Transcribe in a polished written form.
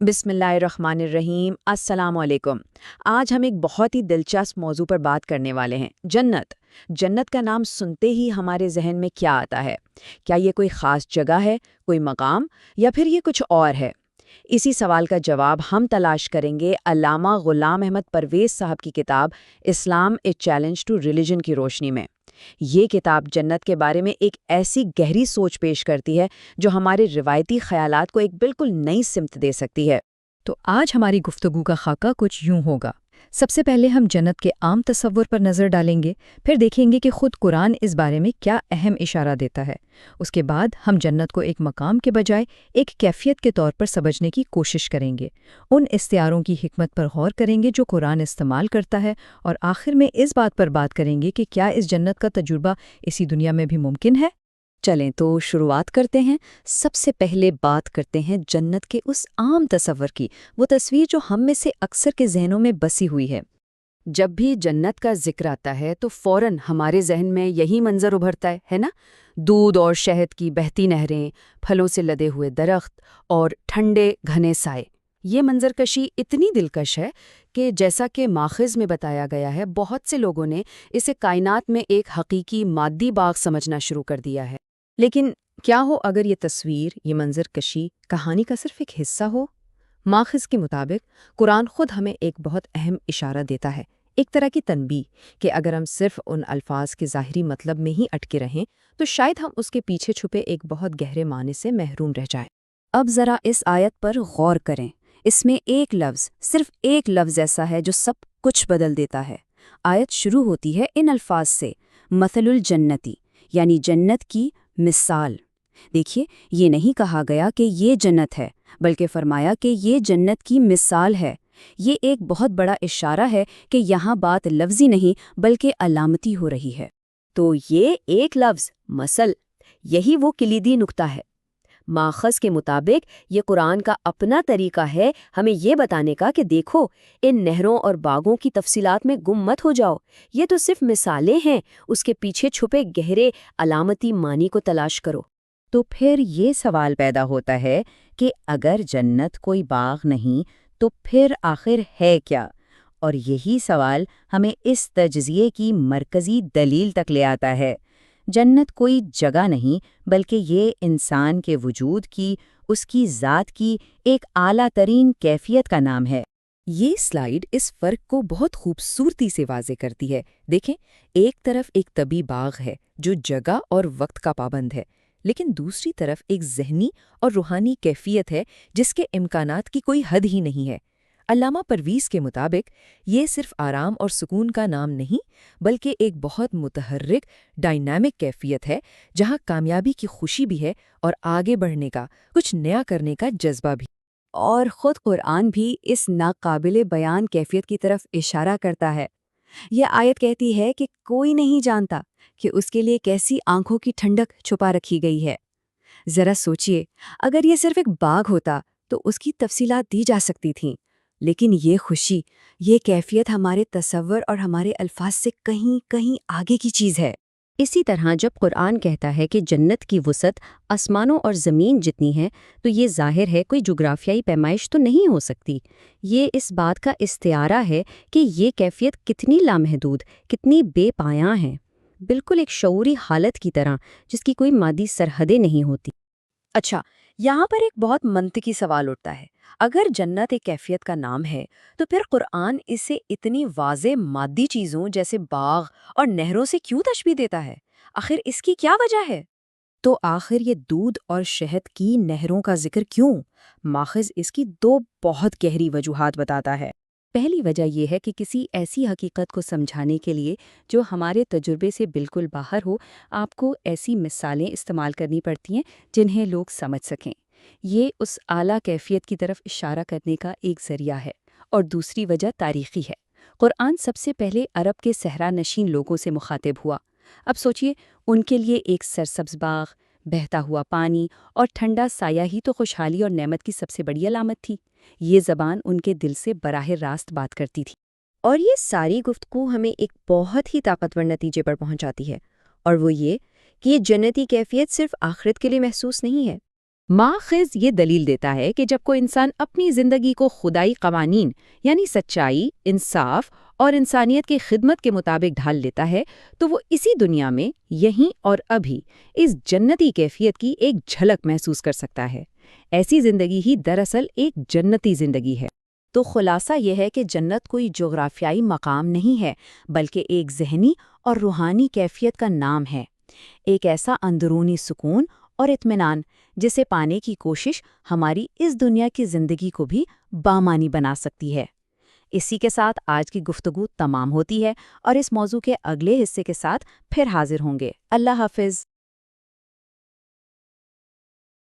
بسم اللہ الرحمن الرحیم۔ السلام علیکم۔ آج ہم ایک بہت ہی دلچسپ موضوع پر بات کرنے والے ہیں، جنت۔ جنت کا نام سنتے ہی ہمارے ذہن میں کیا آتا ہے؟ کیا یہ کوئی خاص جگہ ہے، کوئی مقام، یا پھر یہ کچھ اور ہے؟ اسی سوال کا جواب ہم تلاش کریں گے علامہ غلام احمد پرویز صاحب کی کتاب اسلام اے چیلنج ٹو ریلیجن کی روشنی میں۔ یہ کتاب جنت کے بارے میں ایک ایسی گہری سوچ پیش کرتی ہے جو ہمارے روایتی خیالات کو ایک بالکل نئی سمت دے سکتی ہے۔ تو آج ہماری گفتگو کا خاکہ کچھ یوں ہوگا۔ سب سے پہلے ہم جنت کے عام تصور پر نظر ڈالیں گے، پھر دیکھیں گے کہ خود قرآن اس بارے میں کیا اہم اشارہ دیتا ہے۔ اس کے بعد ہم جنت کو ایک مقام کے بجائے ایک کیفیت کے طور پر سمجھنے کی کوشش کریں گے، ان استعاروں کی حکمت پر غور کریں گے جو قرآن استعمال کرتا ہے، اور آخر میں اس بات پر بات کریں گے کہ کیا اس جنت کا تجربہ اسی دنیا میں بھی ممکن ہے۔ چلیں تو شروعات کرتے ہیں۔ سب سے پہلے بات کرتے ہیں جنت کے اس عام تصور کی، وہ تصویر جو ہم میں سے اکثر کے ذہنوں میں بسی ہوئی ہے۔ جب بھی جنت کا ذکر آتا ہے تو فوراً ہمارے ذہن میں یہی منظر ابھرتا ہے نا؟ دودھ اور شہد کی بہتی نہریں، پھلوں سے لدے ہوئے درخت اور ٹھنڈے گھنے سائے۔ یہ منظر کشی اتنی دلکش ہے کہ جیسا کہ ماخذ میں بتایا گیا ہے، بہت سے لوگوں نے اسے کائنات میں ایک حقیقی مادی باغ سمجھنا شروع کر دیا ہے۔ لیکن کیا ہو اگر یہ تصویر، یہ منظر کشی کہانی کا صرف ایک حصہ ہو؟ ماخذ کے مطابق قرآن خود ہمیں ایک بہت اہم اشارہ دیتا ہے، ایک طرح کی تنبیہ کہ اگر ہم صرف ان الفاظ کے ظاہری مطلب میں ہی اٹکے رہیں تو شاید ہم اس کے پیچھے چھپے ایک بہت گہرے معنی سے محروم رہ جائیں۔ اب ذرا اس آیت پر غور کریں۔ اس میں ایک لفظ، صرف ایک لفظ ایسا ہے جو سب کچھ بدل دیتا ہے۔ آیت شروع ہوتی ہے ان الفاظ سے، مثل الجنتی، یعنی جنت کی مثال۔ دیکھیے، یہ نہیں کہا گیا کہ یہ جنت ہے، بلکہ فرمایا کہ یہ جنت کی مثال ہے۔ یہ ایک بہت بڑا اشارہ ہے کہ یہاں بات لفظی نہیں بلکہ علامتی ہو رہی ہے۔ تو یہ ایک لفظ، مثل، یہی وہ کلیدی نقطہ ہے۔ ماخذ کے مطابق یہ قرآن کا اپنا طریقہ ہے ہمیں یہ بتانے کا کہ دیکھو، ان نہروں اور باغوں کی تفصیلات میں گم مت ہو جاؤ، یہ تو صرف مثالیں ہیں، اس کے پیچھے چھپے گہرے علامتی معنی کو تلاش کرو۔ تو پھر یہ سوال پیدا ہوتا ہے کہ اگر جنت کوئی باغ نہیں تو پھر آخر ہے کیا؟ اور یہی سوال ہمیں اس تجزیے کی مرکزی دلیل تک لے آتا ہے۔ جنت کوئی جگہ نہیں بلکہ یہ انسان کے وجود کی، اس کی ذات کی ایک اعلیٰ ترین کیفیت کا نام ہے۔ یہ سلائیڈ اس فرق کو بہت خوبصورتی سے واضح کرتی ہے۔ دیکھیں، ایک طرف ایک طبی باغ ہے جو جگہ اور وقت کا پابند ہے، لیکن دوسری طرف ایک ذہنی اور روحانی کیفیت ہے جس کے امکانات کی کوئی حد ہی نہیں ہے۔ علامہ پرویز کے مطابق یہ صرف آرام اور سکون کا نام نہیں بلکہ ایک بہت متحرک، ڈائنامک کیفیت ہے جہاں کامیابی کی خوشی بھی ہے اور آگے بڑھنے کا، کچھ نیا کرنے کا جذبہ بھی۔ اور خود قرآن بھی اس ناقابل بیان کیفیت کی طرف اشارہ کرتا ہے۔ یہ آیت کہتی ہے کہ کوئی نہیں جانتا کہ اس کے لیے کیسی آنکھوں کی ٹھنڈک چھپا رکھی گئی ہے۔ ذرا سوچئے، اگر یہ صرف ایک باغ ہوتا تو اس کی تفصیلات دی جا سکتی تھیں، لیکن یہ خوشی، یہ کیفیت ہمارے تصور اور ہمارے الفاظ سے کہیں کہیں آگے کی چیز ہے۔ اسی طرح جب قرآن کہتا ہے کہ جنت کی وسعت آسمانوں اور زمین جتنی ہے تو یہ ظاہر ہے کوئی جغرافیائی پیمائش تو نہیں ہو سکتی۔ یہ اس بات کا استعارہ ہے کہ یہ کیفیت کتنی لامحدود، کتنی بے پایاں ہے، بالکل ایک شعوری حالت کی طرح جس کی کوئی مادی سرحدیں نہیں ہوتی۔ اچھا، یہاں پر ایک بہت منطقی سوال اٹھتا ہے۔ اگر جنت ایک کیفیت کا نام ہے تو پھر قرآن اسے اتنی واضح مادی چیزوں جیسے باغ اور نہروں سے کیوں تشبیہ دیتا ہے؟ آخر اس کی کیا وجہ ہے؟ تو آخر یہ دودھ اور شہد کی نہروں کا ذکر کیوں؟ ماخذ اس کی دو بہت گہری وجوہات بتاتا ہے۔ پہلی وجہ یہ ہے کہ کسی ایسی حقیقت کو سمجھانے کے لیے جو ہمارے تجربے سے بالکل باہر ہو، آپ کو ایسی مثالیں استعمال کرنی پڑتی ہیں جنہیں لوگ سمجھ سکیں۔ یہ اس اعلیٰ کیفیت کی طرف اشارہ کرنے کا ایک ذریعہ ہے۔ اور دوسری وجہ تاریخی ہے۔ قرآن سب سے پہلے عرب کے صحرا نشین لوگوں سے مخاطب ہوا۔ اب سوچئے، ان کے لیے ایک سرسبز باغ، بہتا ہوا پانی اور ٹھنڈا سایہ ہی تو خوشحالی اور نعمت کی سب سے بڑی علامت تھی۔ یہ زبان ان کے دل سے براہ راست بات کرتی تھی۔ اور یہ ساری گفتگو ہمیں ایک بہت ہی طاقتور نتیجے پر پہنچاتی ہے، اور وہ یہ کہ یہ جنتی کیفیت صرف آخرت کے لیے محسوس نہیں ہے ماخذ یہ دلیل دیتا ہے کہ جب کوئی انسان اپنی زندگی کو خدائی قوانین یعنی سچائی، انصاف اور انسانیت کی خدمت کے مطابق ڈھال لیتا ہے تو وہ اسی دنیا میں یہیں اور ابھی اس جنتی کیفیت کی ایک جھلک محسوس کر سکتا ہے۔ ایسی زندگی ہی دراصل ایک جنتی زندگی ہے۔ تو خلاصہ یہ ہے کہ جنت کوئی جغرافیائی مقام نہیں ہے، بلکہ ایک ذہنی اور روحانی کیفیت کا نام ہے، ایک ایسا اندرونی سکون اور اطمینان جسے پانے کی کوشش ہماری اس دنیا کی زندگی کو بھی بامانی بنا سکتی ہے۔ اسی کے ساتھ آج کی گفتگو تمام ہوتی ہے اور اس موضوع کے اگلے حصے کے ساتھ پھر حاضر ہوں گے۔ اللہ حافظ۔